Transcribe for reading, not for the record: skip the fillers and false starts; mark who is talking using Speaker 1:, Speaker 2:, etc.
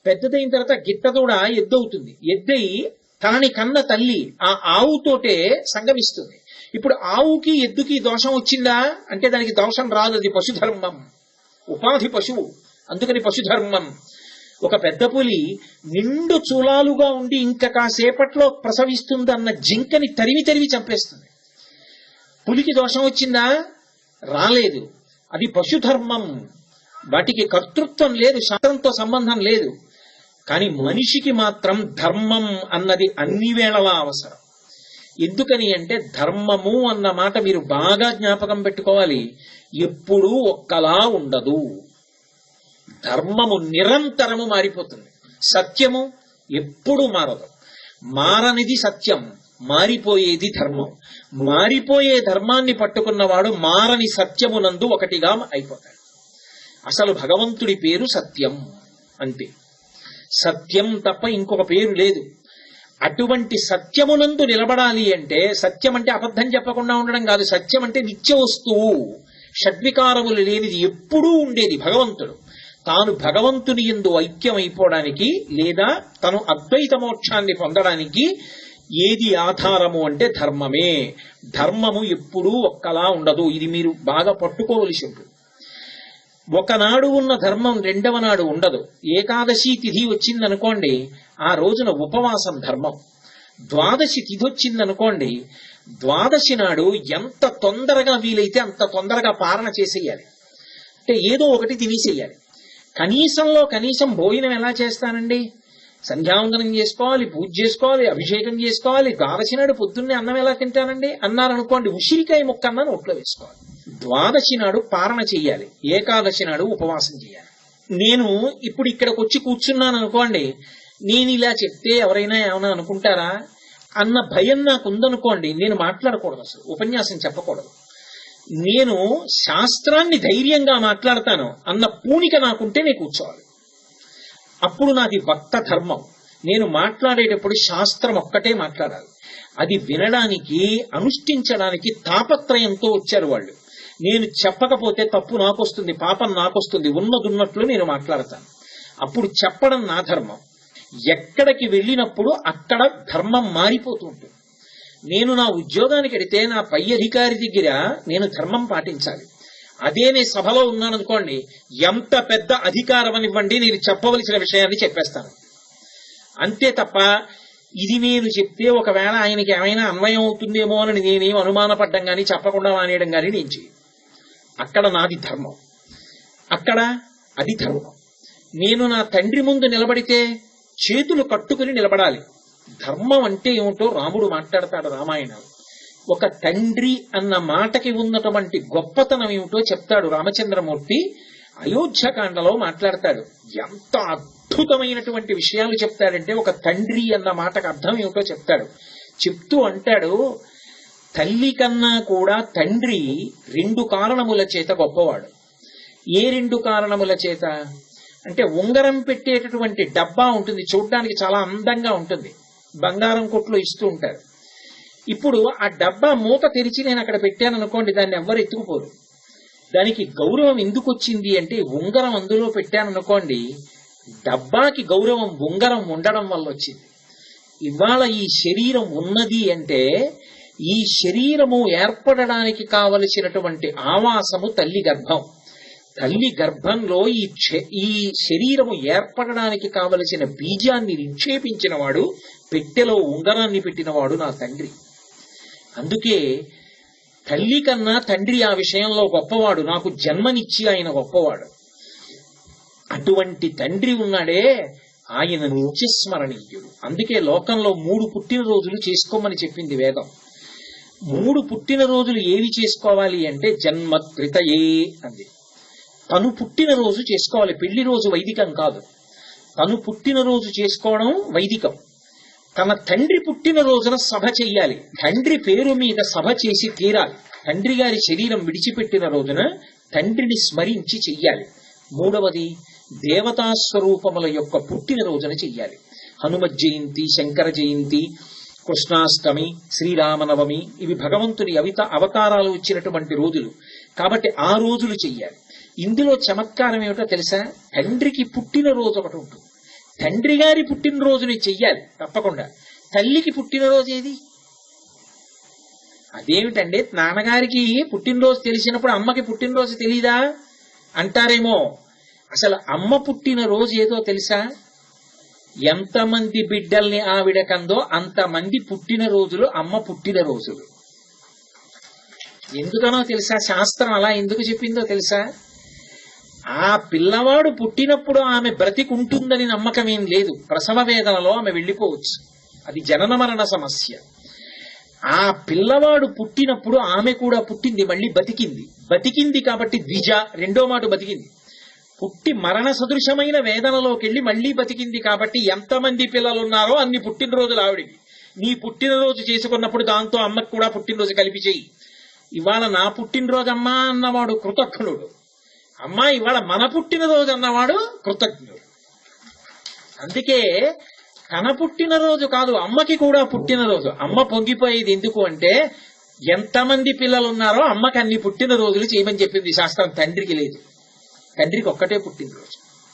Speaker 1: పెద్దదైన తర్వాత గిట్టదూడ ఎద్దవుతుంది. ఎద్దై తనని కన్న తల్లి ఆ ఆవుతోటే సంగమిస్తుంది. ఇప్పుడు ఆవుకి ఎద్దుకి దోషం వచ్చిందా అంటే దానికి దోషం రాదు, అది పశుధర్మం, ఉపాధి పశువు, అందుకని పశుధర్మం. ఒక పెద్ద పులి నిండు చూలాలుగా ఉండి ఇంకా కాసేపట్లో ప్రసవిస్తుందన్న జింకని తరిమి తరిమి చంపేస్తుంది. పులికి దోషం వచ్చిందా? రాలేదు, అది పశుధర్మం. వాటికి కర్తృత్వం లేదు, శాస్త్రంతో సంబంధం లేదు. కానీ మనిషికి మాత్రం ధర్మం అన్నది అన్ని వేళలా అవసరం. ఎందుకని అంటే ధర్మము అన్న మాట మీరు బాగా జ్ఞాపకం పెట్టుకోవాలి, ఎప్పుడూ ఒక్కలా ఉండదు. ధర్మము నిరంతరము మారిపోతుంది, సత్యము ఎప్పుడూ మారదు. మారనిది సత్యం, మారిపోయేది ధర్మం. మారిపోయే ధర్మాన్ని పట్టుకున్నవాడు మారని సత్యమునందు ఒకటిగా అయిపోతాడు. అసలు భగవంతుడి పేరు సత్యం, అంతే. సత్యం తప్ప ఇంకొక పేరు లేదు. అటువంటి సత్యమునందు నిలబడాలి అంటే, సత్యం అంటే అబద్ధం చెప్పకుండా ఉండడం కాదు, సత్యం అంటే నిత్య వస్తువు, షడ్వికారములు లేనిది, ఎప్పుడూ ఉండేది భగవంతుడు. తాను భగవంతుని యందు ఐక్యమైపోవడానికి లేదా తను అద్వైత మోక్షాన్ని పొందడానికి ఏది ఆధారము అంటే ధర్మమే. ధర్మము ఎప్పుడూ ఒక్కలా ఉండదు, ఇది మీరు బాగా పట్టుకోవలసి ఉంటుంది. ఒకనాడు ఉన్న ధర్మం రెండవ నాడు ఉండదు. ఏకాదశి తిథి వచ్చిందనుకోండి, ఆ రోజున ఉపవాసం ధర్మం. ద్వాదశి తిథి వచ్చిందనుకోండి, ద్వాదశి నాడు ఎంత తొందరగా వీలైతే అంత తొందరగా పారణ చేసేయాలి, అంటే ఏదో ఒకటి తినేసేయాలి. కనీసంలో కనీసం భోజనం ఎలా చేస్తానండి? సంధ్యావందనం చేసుకోవాలి, పూజ చేసుకోవాలి, అభిషేకం చేసుకోవాలి. ద్వాదశి నాడు పొద్దున్నే అన్నం ఎలా తింటానండి అన్నారనుకోండి, ఉసిరికాయ ముక్క అన్న నోట్లో వేసుకోవాలి. ద్వాదశి నాడు పారణ చెయ్యాలి, ఏకాదశి నాడు ఉపవాసం చేయాలి. నేను ఇప్పుడు ఇక్కడికి వచ్చి కూర్చున్నాను అనుకోండి, నేను ఇలా చెప్తే ఎవరైనా ఏమైనా అనుకుంటారా అన్న భయం నాకు ఉందనుకోండి, నేను మాట్లాడకూడదు, అసలు ఉపన్యాసం చెప్పకూడదు. నేను శాస్త్రాన్ని ధైర్యంగా మాట్లాడతాను అన్న పూనిక నాకుంటే నేను కూర్చోవాలి. అప్పుడు నాది వక్త ధర్మం. నేను మాట్లాడేటప్పుడు శాస్త్రం ఒక్కటే మాట్లాడాలి. అది వినడానికి, అనుష్ఠించడానికి తాపత్రయంతో వచ్చారు వాళ్ళు. నేను చెప్పకపోతే తప్పు నాకొస్తుంది, పాపం నాకొస్తుంది. ఉన్నదున్నట్లు నేను మాట్లాడతాను. అప్పుడు చెప్పడం నా ధర్మం. ఎక్కడికి వెళ్ళినప్పుడు అక్కడ ధర్మం మారిపోతూ ఉంటుంది. నేను నా ఉద్యోగానికి వెడితే నా పై అధికారి దగ్గర నేను ధర్మం పాటించాలి. అదే నేను సభలో ఉన్నాననుకోండి, ఎంత పెద్ద అధికారం అనివ్వండి, నేను చెప్పవలసిన విషయాన్ని చెప్పేస్తాను. అంతే తప్ప ఇది నేను చెప్తే ఒకవేళ ఆయనకి ఏమైనా అన్వయం అవుతుందేమో అని నేనేం అనుమానపడ్డం కానీ చెప్పకుండా మానేయడం కానీ నేను చేయను. అక్కడ నాది ధర్మం, అక్కడ అది ధర్మం. నేను నా తండ్రి ముందు నిలబడితే చేతులు కట్టుకుని నిలబడాలి. ధర్మం అంటే ఏమిటో రాముడు మాట్లాడతాడు రామాయణం. ఒక తండ్రి అన్న మాటకి ఉన్నటువంటి గొప్పతనం ఏమిటో చెప్తాడు రామచంద్రమూర్తి. అయోధ్యకాండలో మాట్లాడతాడు. ఎంత అద్భుతమైనటువంటి విషయాలు చెప్తాడంటే, ఒక తండ్రి అన్న మాటకు అర్థం ఏమిటో చెప్తాడు. చెప్తూ అంటాడు, తల్లి కన్నా కూడా తండ్రి 2 కారణముల చేత గొప్పవాడు. ఏ 2 కారణముల చేత అంటే, ఉంగరం పెట్టేటటువంటి డబ్బా ఉంటుంది, చూడ్డానికి చాలా అందంగా ఉంటుంది, బంగారం కొట్లో ఇస్తూ ఉంటారు. ఇప్పుడు ఆ డబ్బా మూత తెరిచి నేను అక్కడ పెట్టాను అనుకోండి, దాన్ని ఎవ్వరు ఎత్తుకుపోరు. దానికి గౌరవం ఎందుకు వచ్చింది అంటే, ఉంగరం అందులో పెట్టాను అనుకోండి, డబ్బాకి గౌరవం ఉంగరం ఉండడం వల్ల వచ్చింది. ఇవాళ ఈ శరీరం ఉన్నది అంటే, ఈ శరీరము ఏర్పడడానికి కావలసినటువంటి ఆవాసము తల్లి గర్భం. తల్లి గర్భంలో ఈ శరీరము ఏర్పడడానికి కావలసిన బీజాన్ని నిక్షేపించిన వాడు, పెట్టెలో ఉంగరాన్ని పెట్టినవాడు నా తండ్రి. అందుకే తల్లి కన్నా తండ్రి ఆ విషయంలో గొప్పవాడు. నాకు జన్మనిచ్చి ఆయన గొప్పవాడు. అటువంటి తండ్రి ఉన్నాడే, ఆయన నిత్యస్మరణీయుడు. అందుకే లోకంలో 3 పుట్టినరోజులు చేసుకోమని చెప్పింది వేదం. 3 పుట్టినరోజులు ఏవి చేసుకోవాలి అంటే, జన్మకృతయే అంది. తను పుట్టినరోజు చేసుకోవాలి. పెళ్లి రోజు వైదికం కాదు, తను పుట్టినరోజు చేసుకోవడం వైదికం. తన తండ్రి పుట్టినరోజున సభ చెయ్యాలి, తండ్రి పేరు మీద సభ చేసి తీరాలి. తండ్రి గారి శరీరం విడిచిపెట్టిన రోజున తండ్రిని స్మరించి చెయ్యాలి. 3వది, దేవతా స్వరూపముల యొక్క పుట్టినరోజున చెయ్యాలి. హనుమ జయంతి, శంకర జయంతి, కృష్ణాష్టమి, శ్రీరామనవమి, ఇవి భగవంతుని అవతారాలు వచ్చినటువంటి రోజులు కాబట్టి ఆ రోజులు చెయ్యాలి. ఇందులో చమత్కారం ఏమిటో తెలుసా? తండ్రికి పుట్టినరోజు ఒకటి ఉంటుంది, తండ్రి గారి పుట్టినరోజుని చెయ్యాలి తప్పకుండా. తల్లికి పుట్టినరోజు ఏది? అదేమిటండి, నాన్నగారికి పుట్టినరోజు తెలిసినప్పుడు అమ్మకి పుట్టినరోజు తెలీదా అంటారేమో. అసలు అమ్మ పుట్టినరోజు ఏదో తెలుసా? ఎంతమంది బిడ్డల్ని ఆవిడ కందో అంతమంది పుట్టినరోజులు అమ్మ పుట్టినరోజులు. ఎందుకనో తెలుసా? శాస్త్రం అలా ఎందుకు చెప్పిందో తెలుసా? ఆ పిల్లవాడు పుట్టినప్పుడు ఆమె బ్రతికుంటుందని నమ్మకం ఏం లేదు. ప్రసవ వేదనలో ఆమె వెళ్ళిపోవచ్చు, అది జనన మరణ సమస్య. ఆ పిల్లవాడు పుట్టినప్పుడు ఆమె కూడా పుట్టింది, మళ్ళీ బతికింది కాబట్టి ద్విజ, రెండో మాట బతికింది. పుట్టి మరణ సదృశమైన వేదనలోకి వెళ్ళి మళ్లీ బతికింది కాబట్టి ఎంతమంది పిల్లలు ఉన్నారో అన్ని పుట్టినరోజులు ఆవిడికి. నీ పుట్టినరోజు చేసుకున్నప్పుడు దాంతో అమ్మకు కూడా పుట్టినరోజు కలిపి చెయ్యి. ఇవాళ నా పుట్టినరోజు అమ్మా అన్నవాడు కృతజ్ఞుడు, అమ్మా ఇవాళ మన పుట్టినరోజు అన్నవాడు కృతజ్ఞుడు. అందుకే తన పుట్టినరోజు కాదు, అమ్మకి కూడా పుట్టినరోజు. అమ్మ పొంగిపోయేది ఎందుకు అంటే ఎంతమంది పిల్లలు ఉన్నారో అమ్మకి అన్ని పుట్టినరోజులు చేయమని చెప్పింది శాస్త్రం. తండ్రికి లేదు, తండ్రికి ఒక్కటే పుట్టినరోజు.